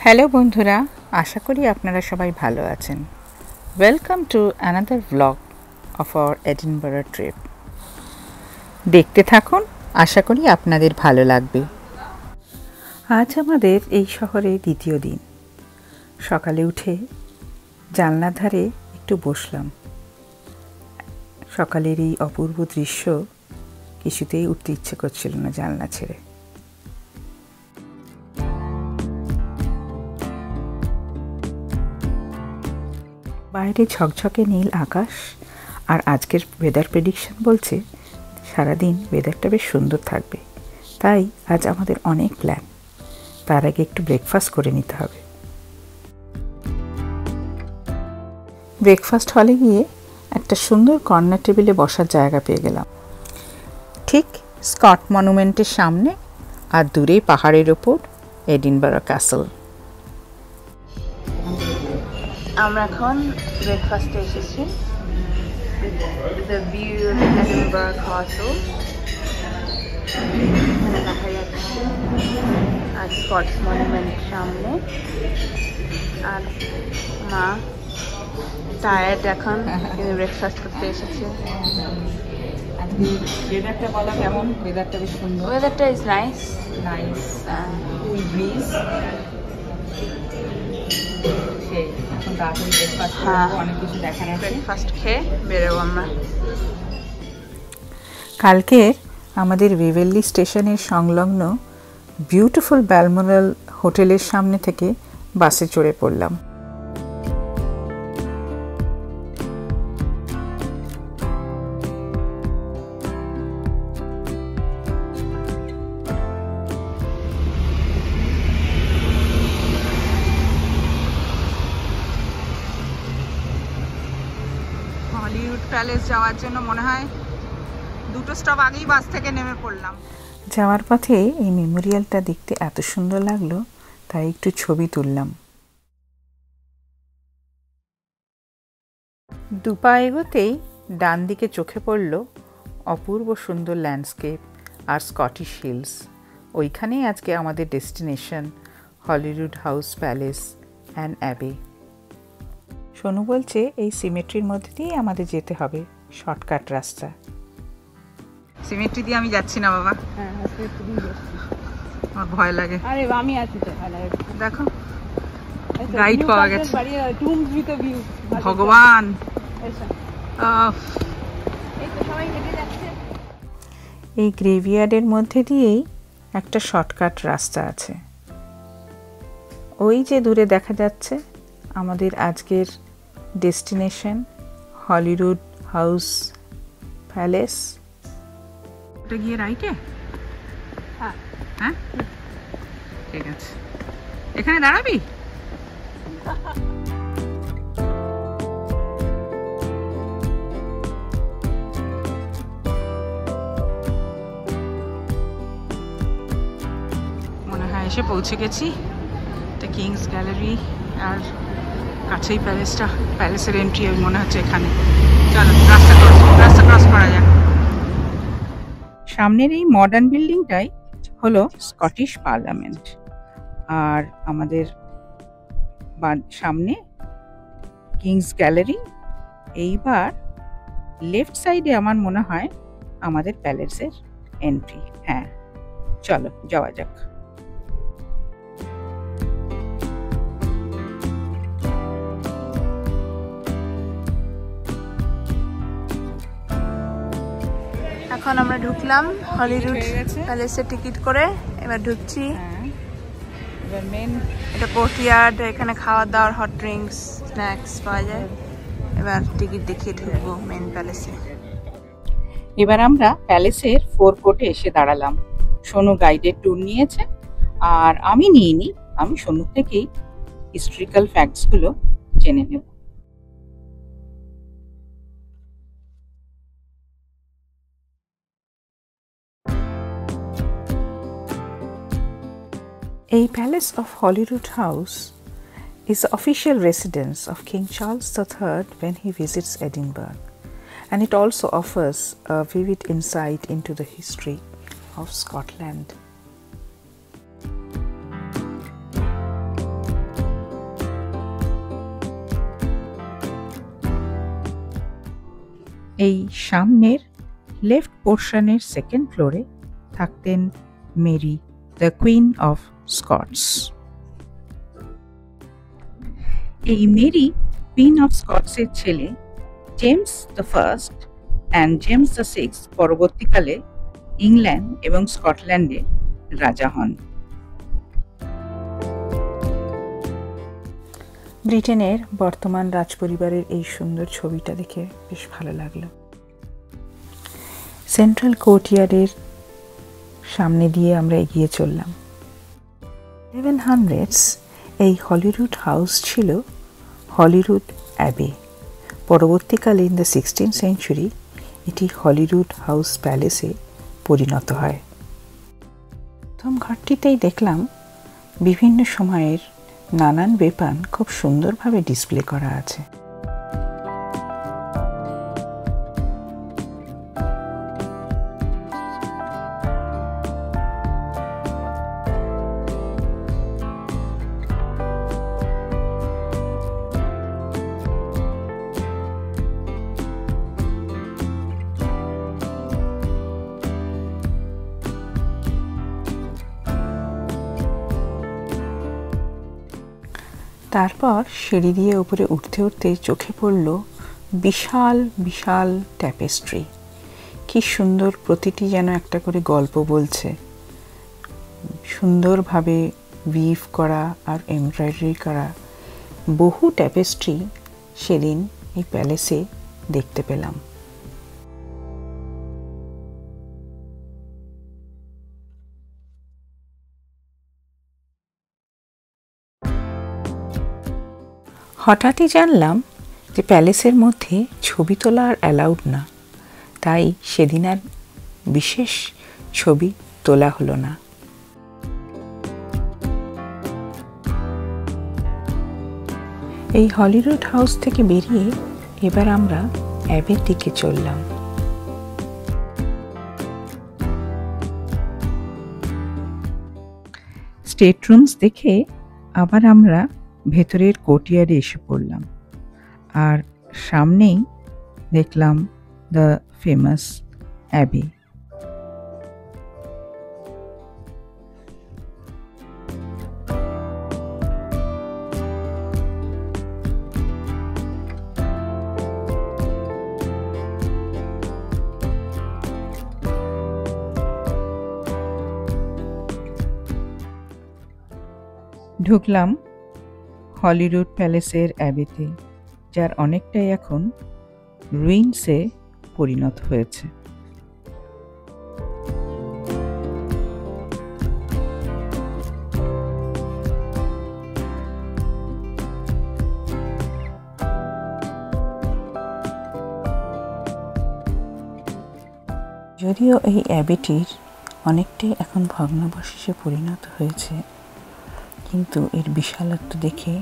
Hello বন্ধুরা, আশা করি আপনারা সবাই ভালো আছেন। Welcome to another vlog of our Edinburgh trip. দেখতে থাকুন, আশা করি আপনাদের ভালো লাগবে। আজ আমাদের এই শহরে দ্বিতীয় দিন। সকালে উঠে জানলার ধারে একটু বসলাম। সকালের এই অপূর্ব দৃশ্য কিছুতেই উঠতে ইচ্ছে করছিল না জানলা ছেড়ে। বাইরে ঝকঝকে নীল আকাশ, আর আজকের ওয়েদার প্রেডিকশন বলছে সারাদিন ওয়েদারটা বেশ সুন্দর থাকবে। তাই আজ আমাদের অনেক প্ল্যান। তার আগে একটু ব্রেকফাস্ট করে নিতে হবে। ব্রেকফাস্ট হলে গিয়ে একটা সুন্দর কর্নার টেবিলে বসার জায়গা পেয়ে গেলাম, ঠিক স্কট মনুমেন্টের সামনে, আর দূরে পাহাড়ের ওপর এডিনবরা ক্যাসল। আমরা এখন ব্রেকফাস্টে এসেছি। দ্য ভিউ এডিনবরা ক্যাসল এখানে দেখা যাচ্ছে, আর স্কটস মনুমেন্ট সামনে। আর মা টায়ার্ড এখন, কিন্তু ব্রেকফাস্ট করতে এসেছে। ওয়েদারটা বলা কেমন? ওয়েদারটা বেশ সুন্দর। ওয়েদারটা ইজ নাইস। Cool bridge. সেই এখন তাড়াতাড়ি ব্রেকফাস্ট করবো, অনেক কিছু দেখার আছে। ব্রেকফাস্ট খেয়ে বেরোবো আমরা। কালকের আমাদের ওয়েভেলি স্টেশনের সংলগ্ন বিউটিফুল ব্যালমোরাল হোটেলের সামনে থেকে বাসে চড়ে পড়লাম। হলিউড প্যালেস যাওয়ার জন্য মনে হয় দুটো স্টপ আগেই বাস থেকে নেমে পড়লাম। যাওয়ার পথে এই মেমোরিয়ালটা দেখতে এত সুন্দর লাগলো, তাই একটু ছবি তুললাম। দুপা এগোতেই ডান দিকে চোখে পড়ল অপূর্ব সুন্দর ল্যান্ডস্কেপ আর স্কটিশ হিলস। ওইখানেই আজকে আমাদের destination, Holyrood house palace and abbey. Sonu বলছে এই সিমেট্রির মধ্যে দিয়ে আমাদের যেতে হবে, শর্টকাট রাস্তা। সিমেট্রি দিয়ে আমি যাচ্ছি না বাবা, আমার ভয় লাগে। আরে আমি আছি তো, ভালো দেখো গাইড পাওয়া গেছে। টুমস উইথ আ ভিউ। ভগবান, এই তো সবাই হেঁটে যাচ্ছে। এই গ্রেভিয়ার্ডের মধ্যে দিয়েই একটা শর্টকাট রাস্তা আছে। ওই যে দূরে দেখা যাচ্ছে আমাদের আজকের ডেস্টিনেশন, হলিউড হাউস প্যালেস। ওটা গিয়ে রাইটে? হ্যাঁ হ্যাঁ, ঠিক আছে। এখানে দাঁড়াবি? মনে হয় এসে পৌঁছে গেছি। এটা কিংস গ্যালারি, আর কাছেই প্যালেসটা। প্যালেসের এন্ট্রি মনে হচ্ছে এখানে। চলো রাস্তা ক্রস করা যাক। সামনের এই মডার্ন বিল্ডিংটাই হলো স্কটিশ পার্লামেন্ট, আর আমাদের সামনে কিংস গ্যালারি। এইবার লেফট সাইডে আমার মনে হয় আমাদের প্যালেসের এন্ট্রি। হ্যাঁ, চলো যাওয়া যাক। এখন আমরা ঢুকলাম হলিউড প্যালেসের টিকিট করে, এবার ঢুকছি। এবার মেন এটা কোর্টইয়ার্ড, এখানে খাওয়া দাওয়ার হট ড্রিঙ্কস স্ন্যাক্স পাওয়া যায়। এবার টিকিট দেখিয়ে ঢুকবো মেন প্যালেসে। এবার আমরা প্যালেসের ফোর কোর্টে এসে দাঁড়ালাম। সোনু গাইডের ট্যুর নিয়েছে, আর আমি নিইনি। আমি সোনু থেকেই হিস্ট্রিক্যাল ফ্যাক্টসগুলো জেনে নেব। A palace of Holyrood House is the official residence of King Charles III when he visits Edinburgh, and it also offers a vivid insight into the history of Scotland. এই সামনের left পোর্শনের second ফ্লোরে থাকতেন Mary, the queen of Scots. এই Mary queen of স্কটসের ছেলে James the first and James the six পরবর্তীকালে England এবং স্কটল্যান্ডের রাজা হন। ব্রিটেনের বর্তমান রাজপরিবারের এই সুন্দর ছবিটা দেখে বেশ ভালো লাগলো। সেন্ট্রাল কোর্টইয়ার্ডের সামনে দিয়ে আমরা এগিয়ে চললাম। 1100s এই হলিরুড হাউস ছিল হলিরুড অ্যাবে। পরবর্তীকালে ইন দ্য 16th সেঞ্চুরি এটি হলিরুড হাউস প্যালেসে পরিণত হয়। প্রথম ঘরটিতেই দেখলাম বিভিন্ন সময়ের নানান বেপান খুব সুন্দরভাবে ডিসপ্লে করা আছে। তারপর সিঁড়ি দিয়ে উপরে উঠতে উঠতে চোখে পড়ল বিশাল বিশাল ট্যাপেস্ট্রি। কি সুন্দর, প্রতিটি যেন একটা করে গল্প বলছে। সুন্দরভাবে উইভ করা আর এমব্রয়ডারি করা বহু ট্যাপেস্ট্রি সেদিন এই প্যালেসে দেখতে পেলাম। হঠাৎই জানলাম যে প্যালেসের মধ্যে ছবি তোলা আর অ্যালাউড না, তাই সেদিন আর বিশেষ ছবি তোলা হলো না। এই হলিরুড হাউস থেকে বেরিয়ে এবার আমরা অ্যাবের দিকে চললাম। স্টেট রুমস দেখে আবার আমরা ভেতরের কোর্টইয়ার্ডে এসে পড়লাম, আর সামনেই দেখলাম দ্য ফেমাস অ্যাবি। ঢুকলাম হলিরুড প্যালেসের অ্যাবেতে, যার অনেকটাই এখন রুইন্সে পরিণত হয়েছে। যদিও এই অ্যাবেটির অনেকটাই এখন ভগ্নাবশেষে পরিণত হয়েছে, কিন্তু এর বিশালত্ব দেখে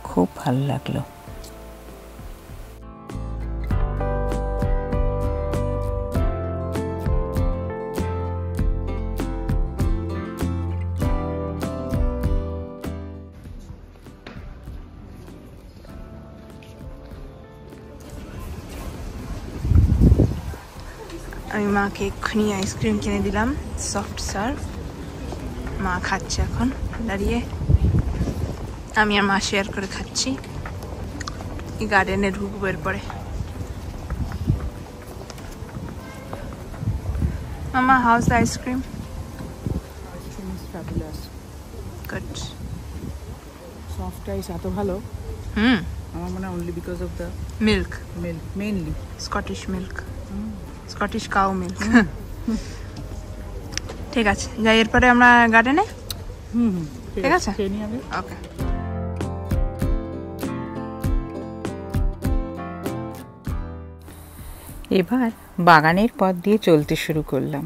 খুব ভালো লাগলো। আমি মাকে এক্ষুনি আইসক্রিম কিনে দিলাম, সফট সার্ভ। মা খাচ্ছে এখন দাঁড়িয়ে, আমি আর মা শেয়ার করে খাচ্ছি। এই গার্ডেনে ঢুকবো এরপরে। মামা, how's the ice cream? Good. Soft ice এত ভালো, আমার মনে হয় only because of the milk, mainly Scottish milk, Scottish cow milk. ঠিক আছে, যাই এরপরে আমরা গার্ডেনে। ঠিক আছে, ওকে। এবার বাগানের পথ দিয়ে চলতে শুরু করলাম।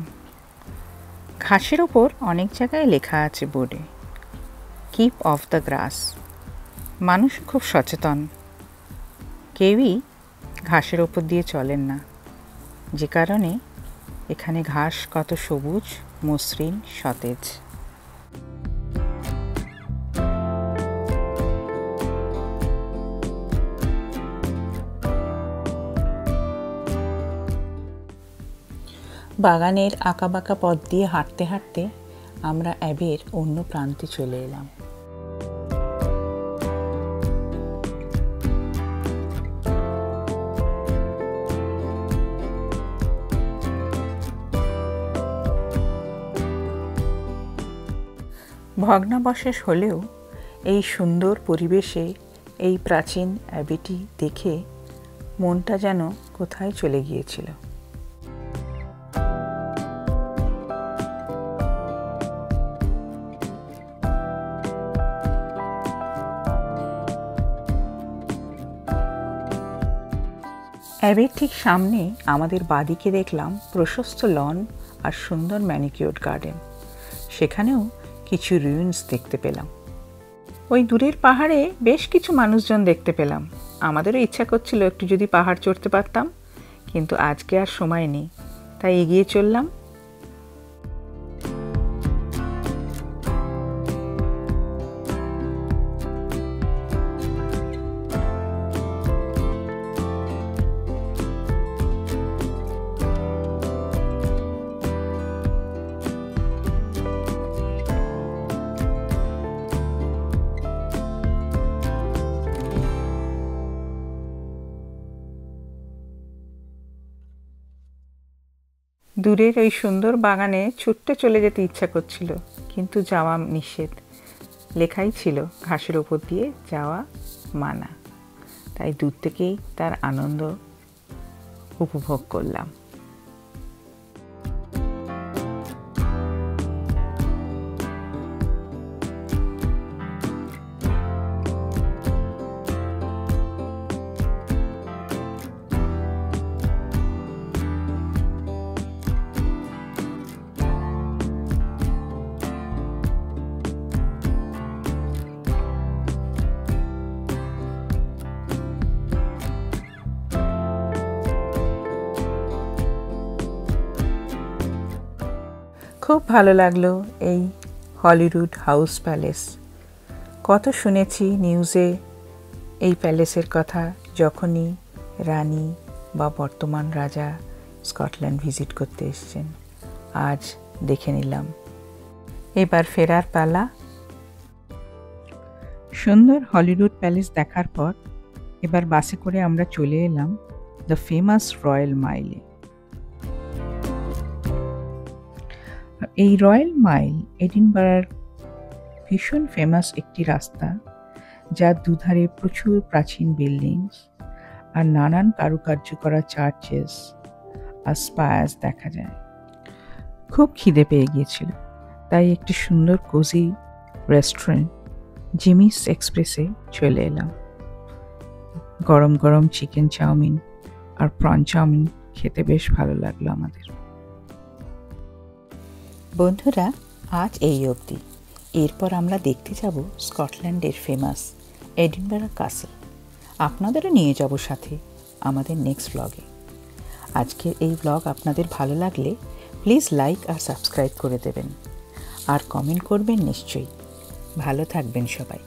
ঘাসের ওপর অনেক জায়গায় লেখা আছে বোর্ডে, কিপ অফ দ্য গ্রাস। মানুষ খুব সচেতন, কেউই ঘাসের ওপর দিয়ে চলেন না, যে কারণে এখানে ঘাস কত সবুজ, মসৃণ, সতেজ। বাগানের আঁকাবাঁকা পথ দিয়ে হাঁটতে হাঁটতে আমরা অ্যাবের অন্য প্রান্তে চলে এলাম। ভগ্নাবশেষ হলেও এই সুন্দর পরিবেশে এই প্রাচীন অ্যাবেটি দেখে মনটা যেন কোথায় চলে গিয়েছিল। অ্যাবের ঠিক সামনে আমাদের বাদিকে দেখলাম প্রশস্ত লন আর সুন্দর ম্যানিকিউরড গার্ডেন। সেখানেও কিছু রুইন্স দেখতে পেলাম। ওই দূরের পাহাড়ে বেশ কিছু মানুষজন দেখতে পেলাম। আমাদেরও ইচ্ছা করছিল একটু যদি পাহাড় চড়তে পারতাম, কিন্তু আজকে আর সময় নেই, তাই এগিয়ে চললাম। দূরের ওই সুন্দর বাগানে ছুটতে চলে যেতে ইচ্ছা করছিল, কিন্তু যাওয়া নিষেধ। লেখাই ছিল ঘাসের ওপর দিয়ে যাওয়া মানা। তাই দূর থেকেই তার আনন্দ উপভোগ করলাম। খুব ভালো লাগলো এই হলিউড হাউস প্যালেস। কত শুনেছি নিউজে এই প্যালেসের কথা, যখনই রানী বা বর্তমান রাজা স্কটল্যান্ড ভিজিট করতে এসেছেন। আজ দেখে নিলাম। এবার ফেরার পালা। সুন্দর হলিউড প্যালেস দেখার পর এবার বাসে করে আমরা চলে এলাম দ্য ফেমাস রয়্যাল মাইলে। এই রয়্যাল মাইল এডিনবরার ভীষণ ফেমাস একটি রাস্তা, যার দুধারে প্রচুর প্রাচীন বিল্ডিংস আর নানান কারুকার্য করা চার্চেস আর স্পায়ার্স দেখা যায়। খুব খিদে পেয়ে গিয়েছিল, তাই একটি সুন্দর কোজি রেস্টুরেন্ট জিমিস এক্সপ্রেসে চলে এলাম। গরম গরম চিকেন চাউমিন আর প্রন চাউমিন খেতে বেশ ভালো লাগলো আমাদের। বন্ধুরা, আজ এই অবধি। এরপর আমরা দেখতে যাব স্কটল্যান্ডের ফেমাস এডিনবরা ক্যাসল। আপনাদেরও নিয়ে যাব সাথে আমাদের নেক্সট ব্লগে। আজকের এই ব্লগ আপনাদের ভালো লাগলে প্লিজ লাইক আর সাবস্ক্রাইব করে দেবেন, আর কমেন্ট করবেন নিশ্চয়ই। ভালো থাকবেন সবাই।